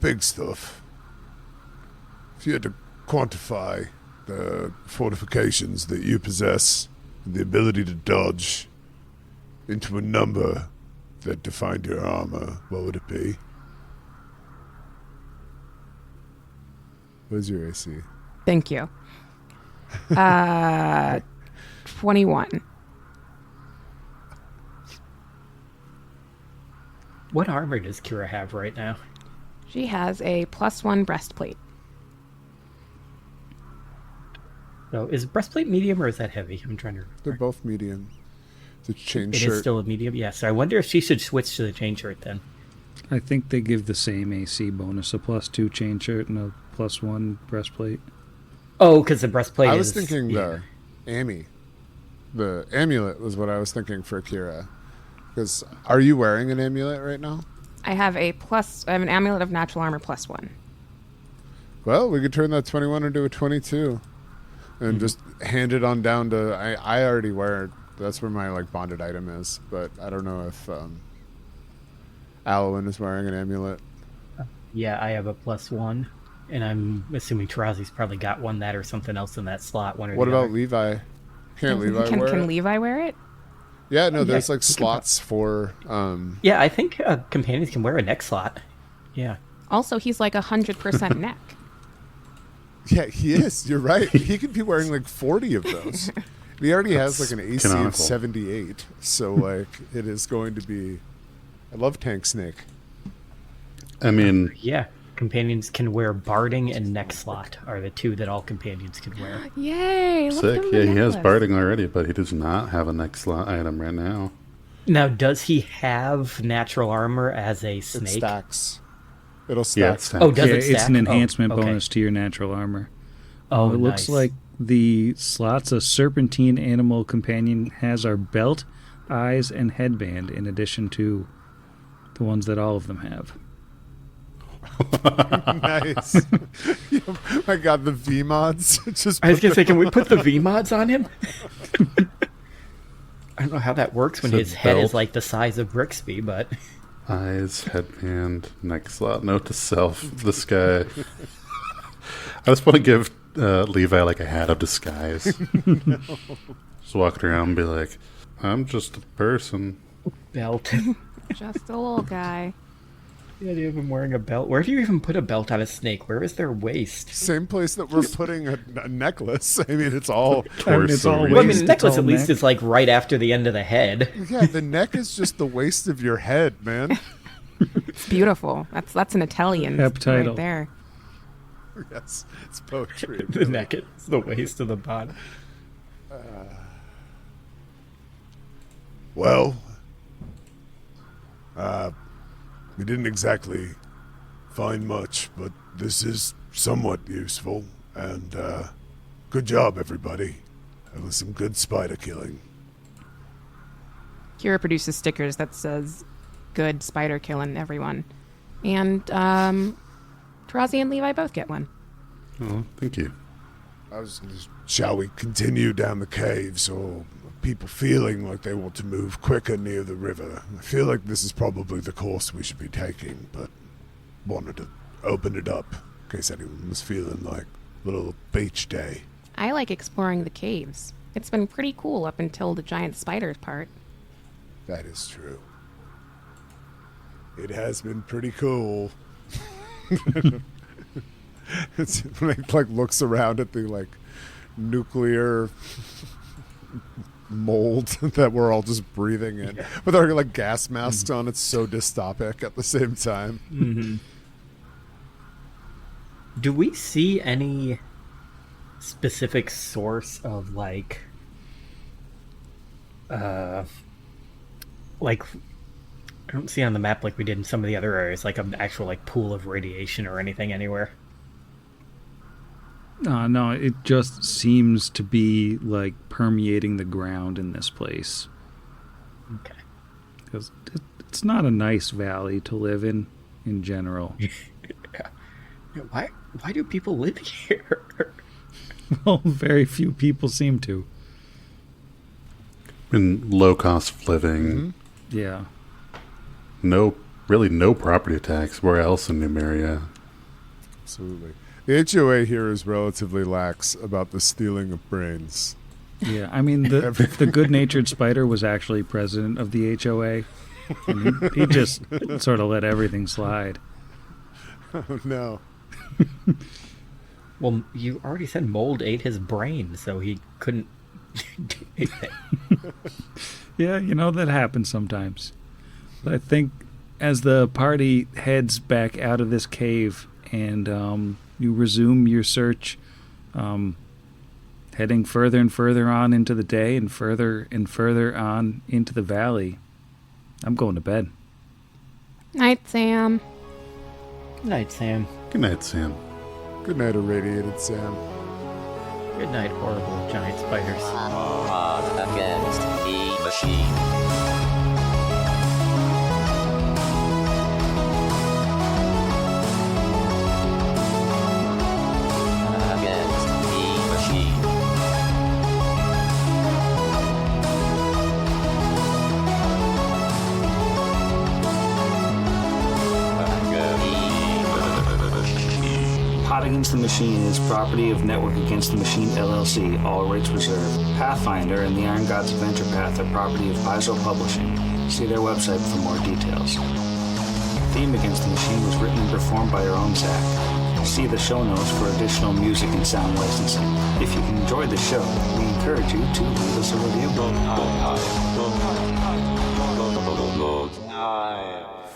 Big stuff. If you had to quantify the fortifications that you possess, and the ability to dodge into a number that defined your armor, what would it be? What is your AC? Thank you. 21. What armor does Kira have right now? She has a +1 breastplate. So is breastplate medium or is that heavy? I'm trying to remember. They're both medium. The chain It shirt. is still a medium? Yeah, so I wonder if she should switch to the chain shirt then. I think they give the same AC bonus, a +2 chain shirt and a +1 breastplate. Oh, because the breastplate I is... was thinking the amulet was what I was thinking for Kira. Because are you wearing an amulet right now? I have an amulet of natural armor +1. Well, we could turn that 21 into a 22 and just hand it on down to... I already wear it. That's where my like bonded item is. But I don't know if Alwyn is wearing an amulet. Yeah, I have a +1, and I'm assuming Tarazi's probably got one that or something else in that slot. One or What the about other. Levi? Can't Levi Can wear it? Levi wear it? Yeah, no, there's Yeah, like he can slots for... Yeah, I think companions can wear a neck slot. Yeah. Also, he's like 100% neck. Yeah, he is. You're right. He could be wearing like 40 of those. He already has like an AC of canonical. 78. So like it is going to be... I love Tank Snake. I mean, Yeah, companions can wear barding and neck slot are the 2 that all companions can wear. Yay! Look sick. at Yeah, the he has necklace. barding already, but he does not have a next slot item right now. Now, does he have natural armor as a It snake? stacks. It'll Yeah, stack. it's Oh, does yeah, it it's stack? an Oh, enhancement okay. bonus to your natural armor. Oh, It looks nice. like the slots a serpentine animal companion has are belt, eyes, and headband, in addition to the ones that all of them have. Nice. Oh my god, the V mods. Just I was put gonna say, can we put the V mods on him? I don't know how that works when It's a his head is belt. like the size of Brixby, but Eyes, headband, neck slot. Note to self: this guy. I just want to give Levi like a hat of disguise. Just walking around and be like, "I'm just a person." belt. Just a little guy. The idea of him wearing a belt. Where do you even put a belt on a snake? Where is their waist? same place that we're putting a necklace. I mean, it's all... I mean, it's Torso all region. Well, I mean, waist, the it's necklace all at least neck. is like right after the end of the head. Yeah, the neck is just the waist of your head, man. It's beautiful. That's an Italian Subtitle. right there. Yes, it's poetry. The neck is the waist of the body. Well, we didn't exactly find much, but this is somewhat useful. And good job, everybody. That was some good spider killing. Kira produces stickers that says, "Good spider killing everyone," and Tarazi and Levi both get one. Oh, thank you. Shall we continue down the caves, or are people feeling like they want to move quicker near the river? I feel like this is probably the course we should be taking, but wanted to open it up in case anyone was feeling like a little beach day. I like exploring the caves. It's been pretty cool up until the giant spiders part. That is true. It has been pretty cool. It's like looks around at the like nuclear mold that we're all just breathing in with our like gas masks on. It's so dystopic at the same time. Mm-hmm. Do we see any specific source of like I don't see on the map like we did in some of the other areas, like an actual like pool of radiation or anything anywhere? No, it just seems to be like permeating the ground in this place. Okay. Because it's not a nice valley to live in general. Yeah, why do people live here? Well, very few people seem to. In low cost of living, Yeah. no property tax. Where else in Numeria? Absolutely. The HOA here is relatively lax about the stealing of brains. Yeah, I mean, the good-natured spider was actually president of the HOA. And he just sort of let everything slide. Oh, no. Well, you already said mold ate his brain, so he couldn't do anything. Yeah, that happens sometimes. But I think as the party heads back out of this cave and you resume your search, heading further and further on into the day and further on into the valley, I'm going to bed. Night, Sam. Good night, Sam. Good night, Sam. Good night, irradiated Sam. Good night, horrible giant spiders. Pod Against the Machine. Against the Machine. Pod Against the Machine is property of Network Against the Machine LLC, all rights reserved. Pathfinder and the Iron Gods Adventure Path are property of Paizo Publishing. See their website for more details. Theme Against the Machine was written and performed by our own Zach. See the show notes for additional music and sound licensing. If you enjoyed the show, we encourage you to leave us a review.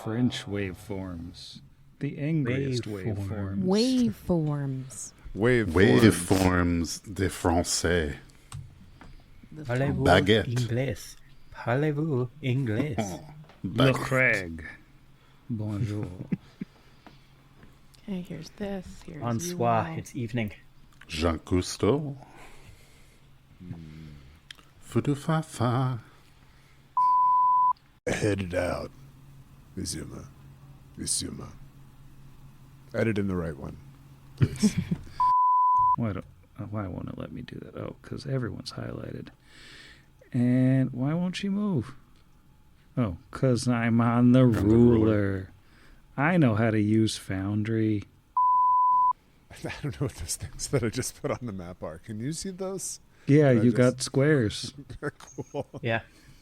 French waveforms. The angriest waveforms. Waveforms. Waveforms de français. Parlez-vous Baguette. Inglés? Parlez-vous Inglés? Le Craig. Bonjour. Okay, here's this. Here's Bonsoir, you all. it's evening. Jean Cousteau. Fudu-fa-fa. Headed out. Izuma. Edit in the right one, please. Why won't it let me do that? Oh, because everyone's highlighted. And why won't she move? Oh, because I'm on the ruler. I know how to use Foundry. I don't know what those things that I just put on the map are. Can you see those? Yeah, Or you just- got squares. They're cool. Yeah.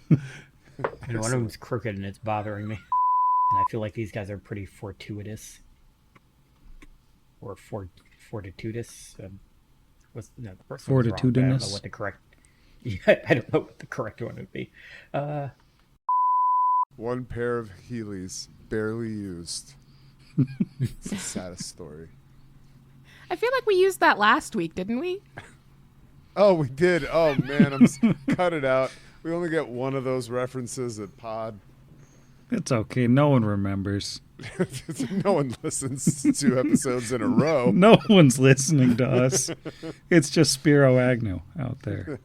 And one of them's crooked and it's bothering me. And I feel like these guys are pretty fortuitous. Or fortitudous. What's the first one's wrong, but I don't know Fortitudinous? what the correct. Yeah, I don't know what the correct one would be. One pair of Heelys, barely used. It's the saddest story. I feel like we used that last week, didn't we? Oh, we did. Oh, man. Cut it out. We only get one of those references at Pod. It's okay. No one remembers. No one listens to 2 episodes in a row. No one's listening to us. It's just Spiro Agnew out there.